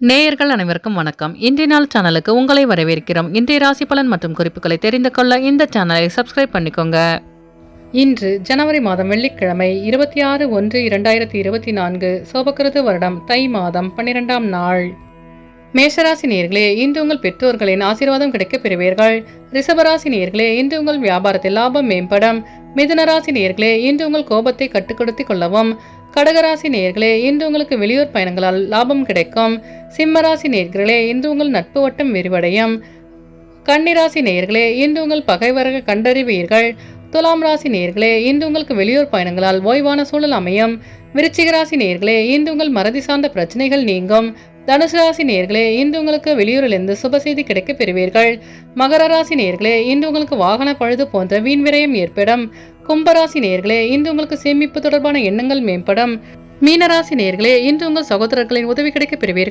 நேயர்கள் அனைவருக்கும் வணக்கம். இன்றைய நாள் சேனலுக்கு உங்களை வரவேற்கிறோம். இன்றைய ராசி பலன் மற்றும் குறிப்புகளை தெரிந்து கொள்ள இந்த சேனலை சப்ஸ்கிரைப் பண்ணிக்கோங்க. இன்று ஜனவரி மாதம் வெள்ளிக்கிழமை 26/1/2024 சோபகிருது வருடம் தை மாதம் 12ஆம் நாள். மேஷராசி நேயர்களே, இன்று உங்கள் பெற்றோர்களின் ஆசீர்வாதம் கிடைக்கப் பெறுவீர்கள். ரிஷபராசி நேயர்களே, இன்று உங்கள் வியாபாரத்தில் லாபம் மேம்படும். மிதுனராசி நேயர்களே, இன்று உங்கள் கோபத்தை கட்டுப்படுத்திக் கொள்ளவும். கடகராசி நேயர்களே, இன்று உங்களுக்கு வெளியூர் பயணங்களால் லாபம் கிடைக்கும். சிம்மராசி நேயர்களே, இன்று உங்கள் நட்பு வட்டம் விரிவடையும். கன்னிராசி நேயர்களே, இன்று உங்கள் பகைவர்கள் கண்டறிவீர்கள். துலாம் ராசி நேயர்களே, இன்று உங்களுக்கு வெளியூர் பயணங்களால் ஓய்வான சூழல் அமையும். விருச்சிக ராசி நேயர்களே, இன்று உங்கள் மறதி சார்ந்த பிரச்சனைகள் நீங்கும். தனுசு ராசி நேயர்களே, இன்று உங்களுக்கு வெளியூரிலிருந்து சுப செய்தி கிடைக்கப் பெறுவீர்கள். மகர ராசி நேயர்களே, இன்று உங்களுக்கு வாகன பழுது போன்ற வீண் விரயம் ஏற்படும். கும்பராசி நேயர்களே, இன்று உங்களுக்கு சேமிப்பு தொடர்பான எண்ணங்கள் மேம்படும். மீனராசி நேயர்களே, இன்று உங்கள் சகோதரர்களின் உதவி கிடைக்கப் பெறுவீர்கள்.